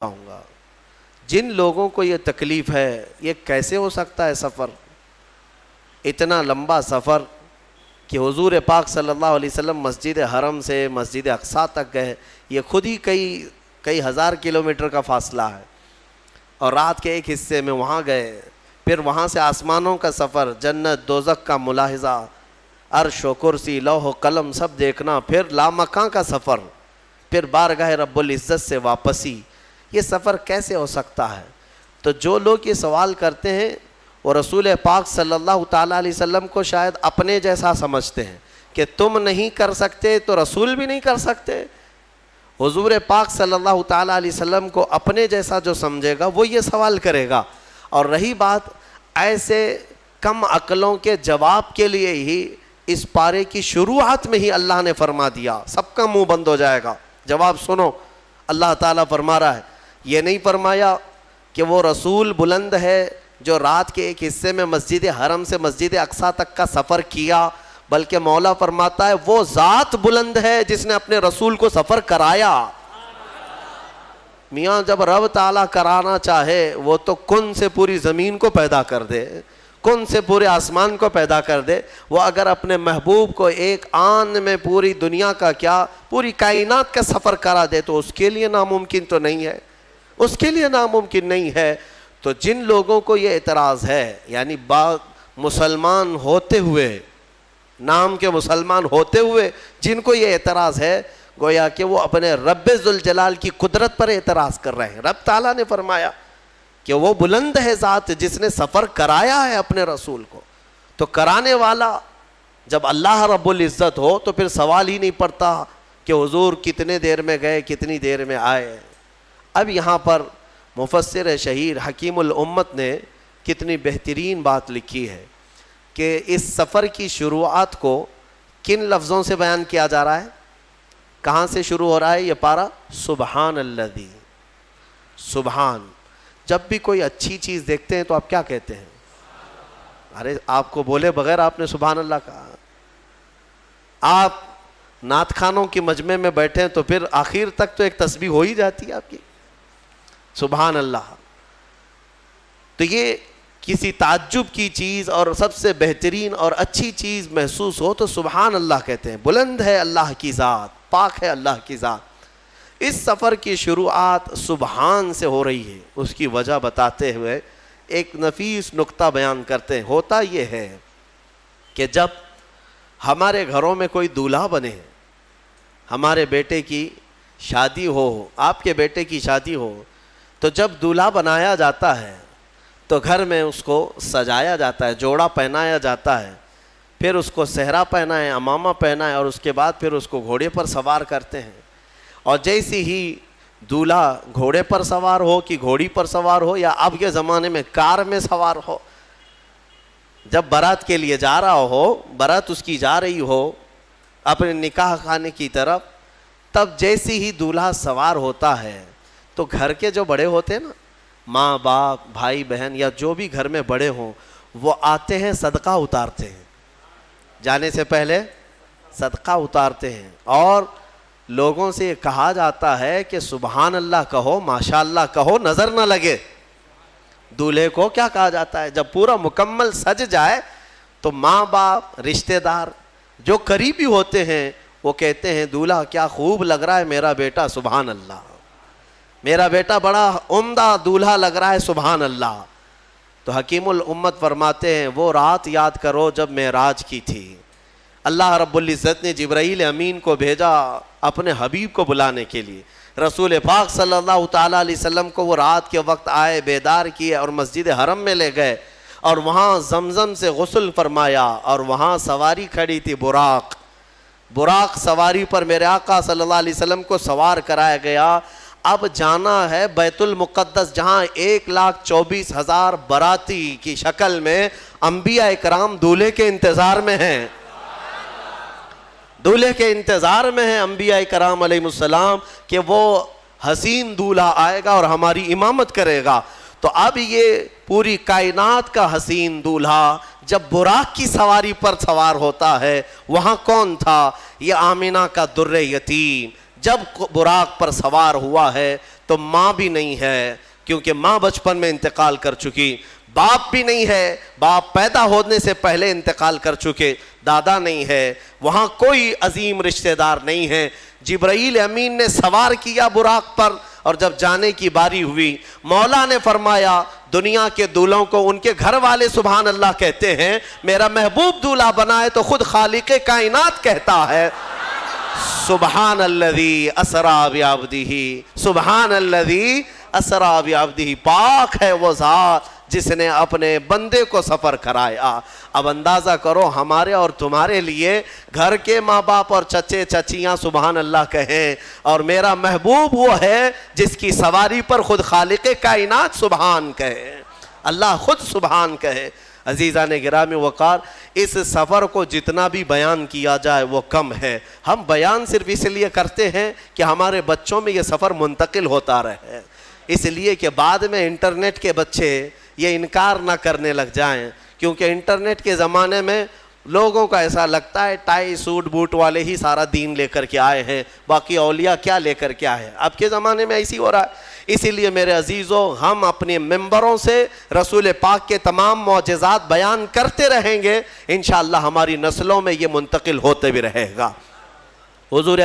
آؤں گا۔ جن لوگوں کو یہ تکلیف ہے، یہ کیسے ہو سکتا ہے سفر، اتنا لمبا سفر کہ حضور پاک صلی اللہ علیہ وسلم مسجد حرم سے مسجد اقصیٰ تک گئے، یہ خود ہی کئی ہزار کلومیٹر کا فاصلہ ہے، اور رات کے ایک حصے میں وہاں گئے، پھر وہاں سے آسمانوں کا سفر، جنت دوزخ کا ملاحظہ، عرش و کرسی لوح و قلم سب دیکھنا، پھر لامکاں کا سفر، پھر بارگاہ رب العزت سے واپسی، یہ سفر کیسے ہو سکتا ہے؟ تو جو لوگ یہ سوال کرتے ہیں وہ رسول پاک صلی اللہ تعالیٰ علیہ وسلم کو شاید اپنے جیسا سمجھتے ہیں کہ تم نہیں کر سکتے تو رسول بھی نہیں کر سکتے۔ حضور پاک صلی اللہ تعالیٰ علیہ وسلم کو اپنے جیسا جو سمجھے گا وہ یہ سوال کرے گا۔ اور رہی بات ایسے کم عقلوں کے جواب کے لیے ہی اس پارے کی شروعات میں ہی اللہ نے فرما دیا، سب کا منہ بند ہو جائے گا۔ جواب سنو، اللہ تعالیٰ فرما رہا ہے، یہ نہیں فرمایا کہ وہ رسول بلند ہے جو رات کے ایک حصے میں مسجد حرم سے مسجد اقصیٰ تک کا سفر کیا، بلکہ مولا فرماتا ہے وہ ذات بلند ہے جس نے اپنے رسول کو سفر کرایا۔ میاں جب رب تعالیٰ کرانا چاہے وہ تو کن سے پوری زمین کو پیدا کر دے، کن سے پورے آسمان کو پیدا کر دے، وہ اگر اپنے محبوب کو ایک آن میں پوری دنیا کا کیا پوری کائنات کا سفر کرا دے تو اس کے لیے ناممکن تو نہیں ہے، اس کے لیے ناممکن نہیں ہے۔ تو جن لوگوں کو یہ اعتراض ہے، یعنی مسلمان ہوتے ہوئے، نام کے مسلمان ہوتے ہوئے جن کو یہ اعتراض ہے، گویا کہ وہ اپنے رب ذوالجلال کی قدرت پر اعتراض کر رہے ہیں۔ رب تعالیٰ نے فرمایا کہ وہ بلند ہے ذات جس نے سفر کرایا ہے اپنے رسول کو، تو کرانے والا جب اللہ رب العزت ہو تو پھر سوال ہی نہیں پڑتا کہ حضور کتنے دیر میں گئے کتنی دیر میں آئے۔ اب یہاں پر مفسر شہیر حکیم الامت نے کتنی بہترین بات لکھی ہے کہ اس سفر کی شروعات کو کن لفظوں سے بیان کیا جا رہا ہے، کہاں سے شروع ہو رہا ہے یہ پارا؟ سبحان الذی، سبحان۔ جب بھی کوئی اچھی چیز دیکھتے ہیں تو آپ کیا کہتے ہیں؟ ارے آپ کو بولے بغیر آپ نے سبحان اللہ کہا۔ آپ نعت خوانوں کی مجمع میں بیٹھے ہیں تو پھر آخر تک تو ایک تسبیح ہو ہی جاتی ہے آپ کی، سبحان اللہ۔ تو یہ کسی تعجب کی چیز اور سب سے بہترین اور اچھی چیز محسوس ہو تو سبحان اللہ کہتے ہیں۔ بلند ہے اللہ کی ذات، پاک ہے اللہ کی ذات۔ اس سفر کی شروعات سبحان سے ہو رہی ہے، اس کی وجہ بتاتے ہوئے ایک نفیس نکتہ بیان کرتے ہیں۔ ہوتا یہ ہے کہ جب ہمارے گھروں میں کوئی دولہا بنے، ہمارے بیٹے کی شادی ہو، آپ کے بیٹے کی شادی ہو، تو جب دولہا بنایا جاتا ہے تو گھر میں اس کو سجایا جاتا ہے، جوڑا پہنایا جاتا ہے، پھر اس کو صحرا پہنائے، عمامہ پہنائے، اور اس کے بعد پھر اس کو گھوڑے پر سوار کرتے ہیں۔ اور جیسی ہی دولہا گھوڑے پر سوار ہو کہ گھوڑی پر سوار ہو یا اب کے زمانے میں کار میں سوار ہو، جب بارات کے لیے جا رہا ہو، بارات اس کی جا رہی ہو اپنے نکاح خانے کی طرف، تب جیسی ہی دولہا سوار ہوتا ہے تو گھر کے جو بڑے ہوتے ہیں نا، ماں باپ بھائی بہن یا جو بھی گھر میں بڑے ہوں، وہ آتے ہیں صدقہ اتارتے ہیں، جانے سے پہلے صدقہ اتارتے ہیں، اور لوگوں سے یہ کہا جاتا ہے کہ سبحان اللہ کہو، ماشاء اللہ کہو، نظر نہ لگے۔ دولہے کو کیا کہا جاتا ہے؟ جب پورا مکمل سج جائے تو ماں باپ رشتہ دار جو قریبی ہوتے ہیں وہ کہتے ہیں دولہا کیا خوب لگ رہا ہے میرا بیٹا، سبحان اللہ، میرا بیٹا بڑا عمدہ دولہا لگ رہا ہے، سبحان اللہ۔ تو حکیم الامت فرماتے ہیں وہ رات یاد کرو جب معراج کی تھی، اللہ رب العزت نے جبرائیل امین کو بھیجا اپنے حبیب کو بلانے کے لیے، رسول پاک صلی اللہ تعالیٰ علیہ وسلم کو وہ رات کے وقت آئے، بیدار کیے اور مسجد حرم میں لے گئے، اور وہاں زمزم سے غسل فرمایا، اور وہاں سواری کھڑی تھی براق سواری پر میرے آقا صلی اللہ علیہ وسلم کو سوار کرایا گیا۔ اب جانا ہے بیت المقدس، جہاں 1,24,000 باراتی کی شکل میں انبیاء اکرام دولہے کے انتظار میں ہیں، دولہے کے انتظار میں ہیں انبیاء کرام علیہ السلام کہ وہ حسین دولہا آئے گا اور ہماری امامت کرے گا۔ تو اب یہ پوری کائنات کا حسین دولہا جب براق کی سواری پر سوار ہوتا ہے، وہاں کون تھا؟ یہ آمینہ کا در یتیم جب براق پر سوار ہوا ہے تو ماں بھی نہیں ہے کیونکہ ماں بچپن میں انتقال کر چکی، باپ بھی نہیں ہے، باپ پیدا ہونے سے پہلے انتقال کر چکے، دادا نہیں ہے، وہاں کوئی عظیم رشتہ دار نہیں ہے۔ جبرائیل امین نے سوار کیا براق پر، اور جب جانے کی باری ہوئی مولا نے فرمایا دنیا کے دولہوں کو ان کے گھر والے سبحان اللہ کہتے ہیں، میرا محبوب دولہا بنا ہے تو خود خالق کائنات کہتا ہے سبحان الذی اسریٰ بعبدہ، سبحان الذی اسریٰ بعبدہ، پاک ہے وہ ذات جس نے اپنے بندے کو سفر کرایا۔ اب اندازہ کرو ہمارے اور تمہارے لیے گھر کے ماں باپ اور چچے چچیاں سبحان اللہ کہیں، اور میرا محبوب وہ ہے جس کی سواری پر خود خالق کائنات سبحان کہے، اللہ خود سبحان کہے۔ عزیزان گرامی وقار، اس سفر کو جتنا بھی بیان کیا جائے وہ کم ہے۔ ہم بیان صرف اس لیے کرتے ہیں کہ ہمارے بچوں میں یہ سفر منتقل ہوتا رہے، اس لیے کہ بعد میں انٹرنیٹ کے بچے یہ انکار نہ کرنے لگ جائیں، کیونکہ انٹرنیٹ کے زمانے میں لوگوں کا ایسا لگتا ہے ٹائی سوٹ بوٹ والے ہی سارا دین لے کر کے آئے ہیں، باقی اولیاء کیا لے کر کے آئے ہیں۔ اب کے زمانے میں ایسی ہو رہا ہے۔ اسی لیے میرے عزیزوں، ہم اپنے ممبروں سے رسول پاک کے تمام معجزات بیان کرتے رہیں گے، انشاءاللہ ہماری نسلوں میں یہ منتقل ہوتے بھی رہے گا۔ حضور